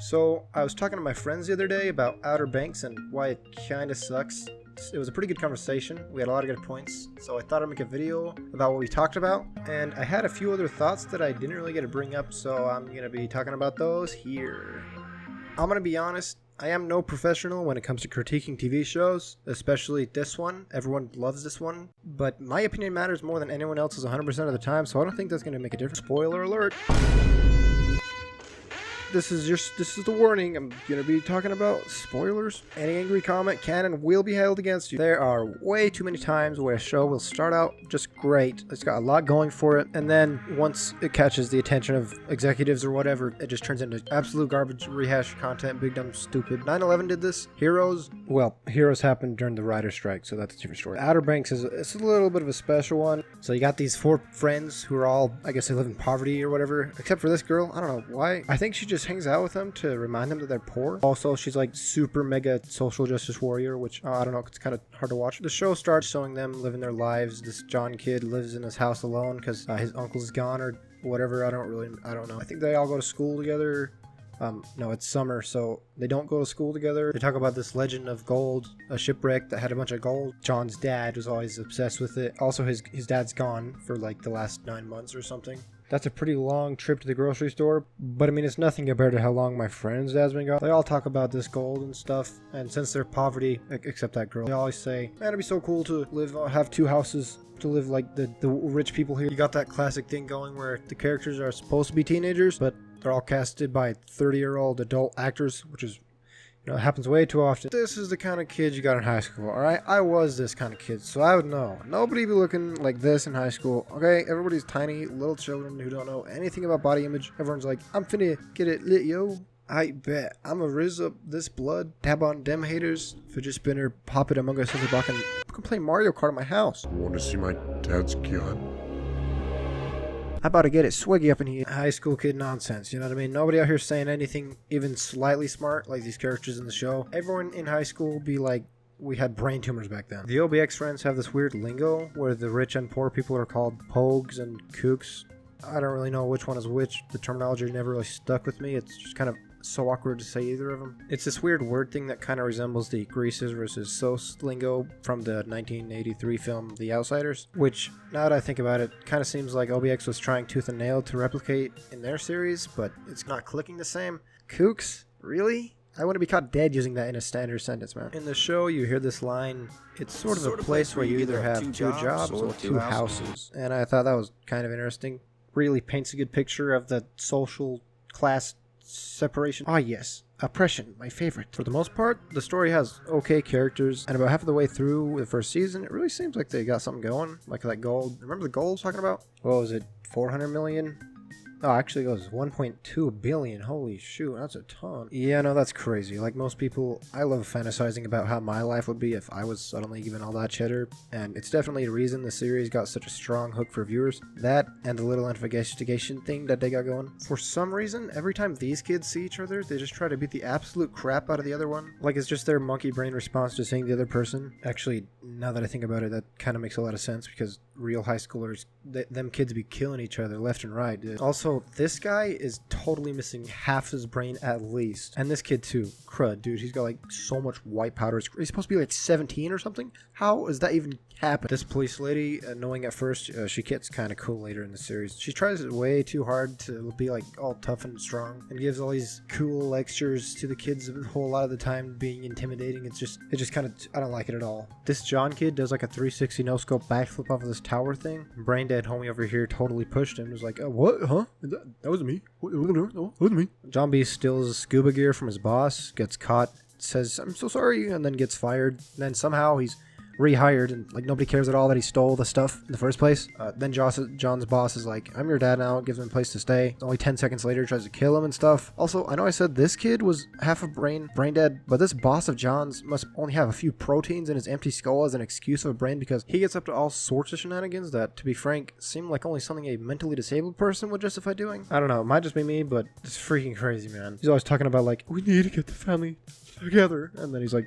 So I was talking to my friends the other day about Outer Banks and why it kinda sucks. It was a pretty good conversation. We had a lot of good points. So I thought I'd make a video about what we talked about. And I had a few other thoughts that I didn't really get to bring up, so I'm gonna be talking about those here. I'm gonna be honest, I am no professional when it comes to critiquing TV shows, especially this one. Everyone loves this one, but my opinion matters more than anyone else's 100% of the time, so I don't think that's gonna make a difference. Spoiler alert. This is the warning. I'm gonna be talking about spoilers. Any angry comment can and will be held against you. There are way too many times where a show will start out just great. It's got a lot going for it, and then once it catches the attention of executives or whatever, it just turns into absolute garbage, rehash content, big dumb stupid. 9/11 did this. Heroes happened during the writer's strike, so that's a different story. Outer Banks it's a little bit of a special one. So you got these 4 friends who are all, I guess they live in poverty or whatever, except for this girl. I don't know why. I think she just hangs out with them to remind them that they're poor. Also, she's like super mega social justice warrior, which I don't know, it's kind of hard to watch. The show starts showing them living their lives. This John kid lives in his house alone because his uncle's gone or whatever. I don't know. I think they all go to school together. No, it's summer, so they don't go to school together. They talk about this legend of gold, a shipwreck that had a bunch of gold. John's dad was always obsessed with it. Also, his dad's gone for like the last 9 months or something. That's a pretty long trip to the grocery store, but I mean, it's nothing compared to how long my friend's dad's been gone. They all talk about this gold and stuff, and since they're poverty, except that girl, they always say, man, it'd be so cool to have 2 houses, to live like the rich people here. You got that classic thing going where the characters are supposed to be teenagers, but they're all casted by 30-year-old adult actors, which is, you know, it happens way too often. This is the kind of kid you got in high school, alright? I was this kind of kid, so I would know. Nobody be looking like this in high school, okay? Everybody's tiny, little children who don't know anything about body image. Everyone's like, I'm finna get it lit, yo. I bet. I'ma rizz up this blood, tab on dem haters for just spinner, pop it among us in the block, and I can play Mario Kart at my house. Want to see my dad's gun? I'm about to get it swiggy up in here. High school kid nonsense, you know what I mean? Nobody out here saying anything even slightly smart like these characters in the show. Everyone in high school be like, we had brain tumors back then. The OBX friends have this weird lingo where the rich and poor people are called Pogues and Kooks. I don't really know which one is which. The terminology never really stuck with me. It's just kind of so awkward to say either of them. It's this weird word thing that kind of resembles the Greases versus Sos lingo from the 1983 film The Outsiders, which, now that I think about it, kind of seems like OBX was trying tooth and nail to replicate in their series, but it's not clicking the same. Kooks? Really? I want to be caught dead using that in a standard sentence, man. In the show, you hear this line, it's sort of a place where you either have 2 jobs or 2 houses. And I thought that was kind of interesting. Really paints a good picture of the social class separation. Ah, yes. Oppression, my favorite. For the most part, the story has okay characters, and about half of the way through the first season, it really seems like they got something going. Like that gold. Remember the gold I was talking about? What was it? 400 million? Oh, actually it goes 1.2 billion. Holy shoot, that's a ton. Yeah, no, that's crazy. Like most people, I love fantasizing about how my life would be if I was suddenly given all that cheddar, and it's definitely a reason the series got such a strong hook for viewers. That and the little investigation thing that they got going. For some reason, every time these kids see each other, they just try to beat the absolute crap out of the other one. Like it's just their monkey brain response to seeing the other person. Actually, now that I think about it, that kind of makes a lot of sense because real high schoolers, them kids be killing each other left and right, dude. Also, this guy is totally missing half his brain at least. And this kid too. Crud, dude. He's got like so much white powder. He's supposed to be like 17 or something? How does that even happen? This police lady, annoying at first, she gets kind of cool later in the series. She tries way too hard to be like all tough and strong and gives all these cool lectures to the kids a whole lot of the time, being intimidating. It just kind of, I don't like it at all. This John kid does like a 360 no scope backflip off of this tower thing. Brain dead homie over here totally pushed him. Was like, what? Huh? That was me. That was me. John B steals scuba gear from his boss, gets caught, says, I'm so sorry, and then gets fired. And then somehow he's rehired, and like nobody cares at all that he stole the stuff in the first place. Then John's boss is like, I'm your dad now, gives him a place to stay. Only 10 seconds later tries to kill him and stuff. Also, I know I said this kid was half a brain dead, but this boss of John's must only have a few proteins in his empty skull as an excuse of a brain, because he gets up to all sorts of shenanigans that, to be frank, seem like only something a mentally disabled person would justify doing. I don't know, it might just be me, but it's freaking crazy, man. He's always talking about like, we need to get the family together, and then he's like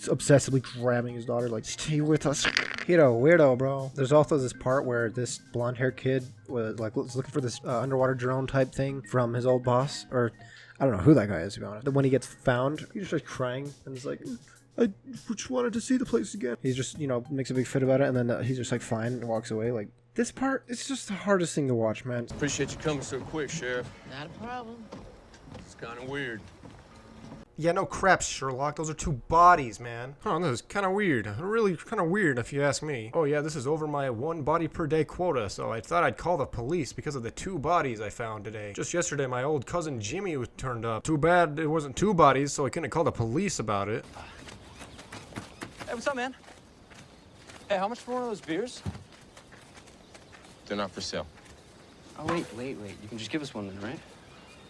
obsessively grabbing his daughter like, stay with us. Weirdo, bro. There's also this part where this blonde-haired kid was looking for this underwater drone type thing from his old boss, or I don't know who that guy is, to be honest. When he gets found, he's just like crying and he's like, I just wanted to see the place again. He's just, makes a big fit about it, and then he's just like fine and walks away. Like, this part, it's just the hardest thing to watch, man. Appreciate you coming so quick, Sheriff. Not a problem. It's kind of weird. Yeah, no crap, Sherlock. Those are 2 bodies, man. Oh, this is kind of weird. Really kind of weird, if you ask me. Oh, yeah, this is over my 1 body per day quota, so I thought I'd call the police because of the 2 bodies I found today. Just yesterday, my old cousin Jimmy turned up. Too bad it wasn't 2 bodies, so I couldn't call the police about it. Hey, what's up, man? Hey, how much for one of those beers? They're not for sale. Oh, wait. You can just give us one then, right?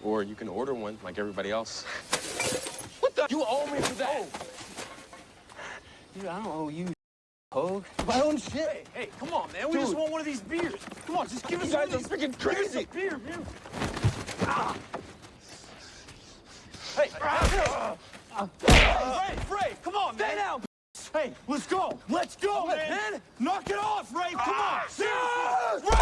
Or you can order one like everybody else. What the? You owe me for that. Dude, I don't owe you, Pogue. My own shit. Hey, come on, man. We just want one of these beers. Come on, just give us one of these. Freaking crazy. Give us a beer, man. Ah. Hey. Ray, come on, man. Stay down. Hey, let's go. Let's go, man. Knock it off, Ray. Come on. Seriously.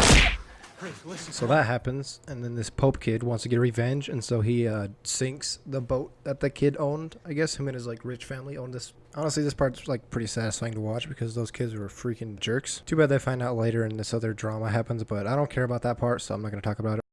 So that happens, and then this Pope kid wants to get revenge, and so he sinks the boat that the kid owned. I guess him and his rich family owned this. Honestly, this part's pretty satisfying to watch because those kids were freaking jerks. Too bad they find out later and this other drama happens, but I don't care about that part, so I'm not going to talk about it.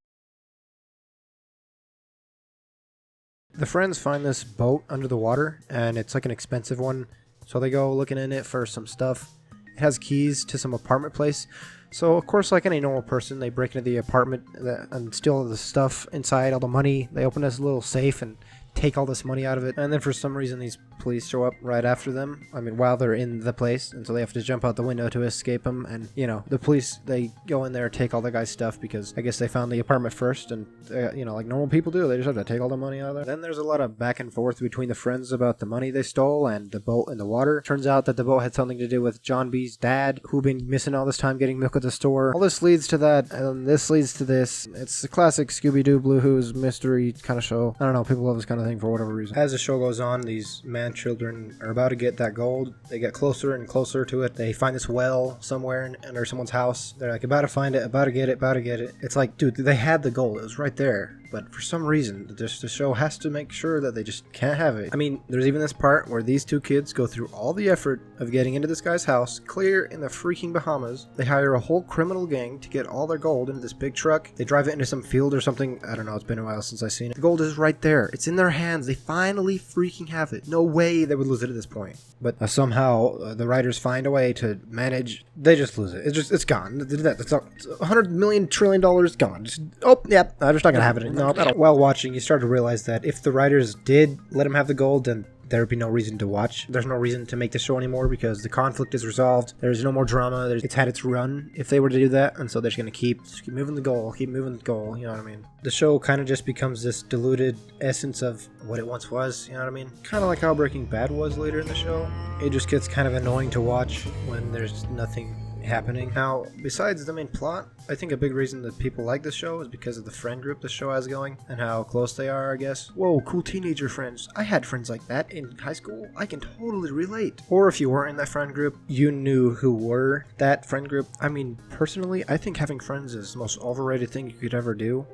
The friends find this boat under the water, and it's like an expensive one, so they go looking in it for some stuff. It has keys to some apartment place. So, of course, like any normal person, they break into the apartment and steal all the stuff inside, all the money. They open this little safe and take all this money out of it. And then for some reason, these police show up right after them. I mean, while they're in the place. And so they have to jump out the window to escape them. And, the police, they go in there, take all the guy's stuff because I guess they found the apartment first. And, like normal people do, they just have to take all the money out of there. Then there's a lot of back and forth between the friends about the money they stole and the boat in the water. Turns out that the boat had something to do with John B's dad, who'd been missing all this time getting milk at the store. All this leads to that, and this leads to this. It's a classic Scooby-Doo Blue Who's mystery kind of show. I don't know, people love this kind of thing for whatever reason. As the show goes on, these man-children are about to get that gold. They get closer and closer to it. They find this well somewhere under someone's house. They're like, about to find it, about to get it. It's like, dude, they had the gold. It was right there. But for some reason, the show has to make sure that they just can't have it. I mean, there's even this part where these 2 kids go through all the effort of getting into this guy's house, clear in the freaking Bahamas. They hire a whole criminal gang to get all their gold into this big truck. They drive it into some field or something. I don't know. It's been a while since I've seen it. The gold is right there. It's in their hands. They finally freaking have it. No way they would lose it at this point. But somehow the writers find a way to manage. They just lose it. It's gone. That's $100 million trillion gone. I'm just not gonna have it. No, while watching, you start to realize that if the writers did let him have the gold, then there would be no reason to watch. There's no reason to make the show anymore because the conflict is resolved. There's no more drama. It's had its run if they were to do that, and so they're just gonna keep moving the goal, you know what I mean? The show kind of just becomes this diluted essence of what it once was, you know what I mean? Kind of like how Breaking Bad was later in the show. It just gets kind of annoying to watch when there's nothing happening. Now, besides the main plot, I think a big reason that people like this show is because of the friend group the show has going and how close they are, I guess. Whoa, cool teenager friends. I had friends like that in high school. I can totally relate. Or if you weren't in that friend group, you knew who were that friend group. I mean, personally, I think having friends is the most overrated thing you could ever do.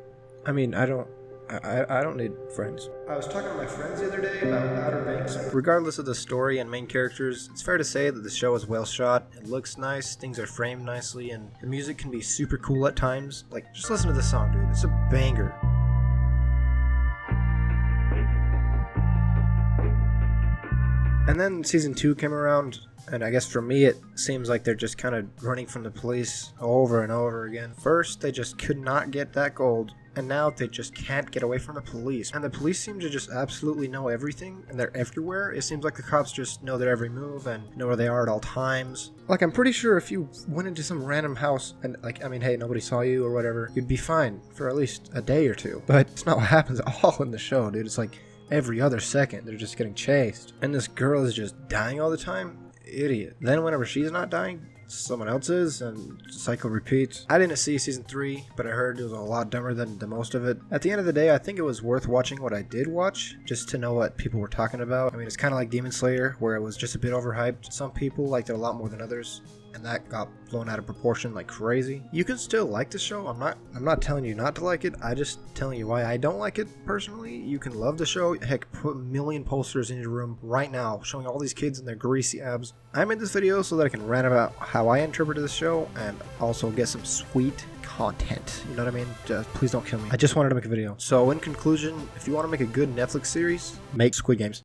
I mean, I don't need friends. I was talking to my friends the other day about Outer Banks. Regardless of the story and main characters, it's fair to say that the show is well shot, it looks nice, things are framed nicely, and the music can be super cool at times. Like, just listen to this song, dude. It's a banger. And then season 2 came around, and I guess for me it seems like they're just kind of running from the police over and over again. First, they just could not get that gold, and now they just can't get away from the police. And the police seem to just absolutely know everything, and they're everywhere. It seems like the cops just know their every move and know where they are at all times. Like, I'm pretty sure if you went into some random house and, hey, nobody saw you or whatever, you'd be fine for at least a day or 2. But it's not what happens at all in the show, dude. It's like every other second they're just getting chased. And this girl is just dying all the time. Idiot. Then whenever she's not dying, someone else is, and the cycle repeats. I didn't see season 3, but I heard it was a lot dumber than the most of it. At the end of the day, I think it was worth watching what I did watch, just to know what people were talking about. I mean, it's kind of like Demon Slayer, where it was just a bit overhyped. Some people liked it a lot more than others. and that got blown out of proportion like crazy. You can still like the show. I'm not telling you not to like it. I just telling you why I don't like it personally. You can love the show. Heck, put a million posters in your room right now showing all these kids and their greasy abs. I made this video so that I can rant about how I interpreted the show and also get some sweet content. You know what I mean? Just, please don't kill me. I just wanted to make a video. So in conclusion, if you want to make a good Netflix series, make Squid Games.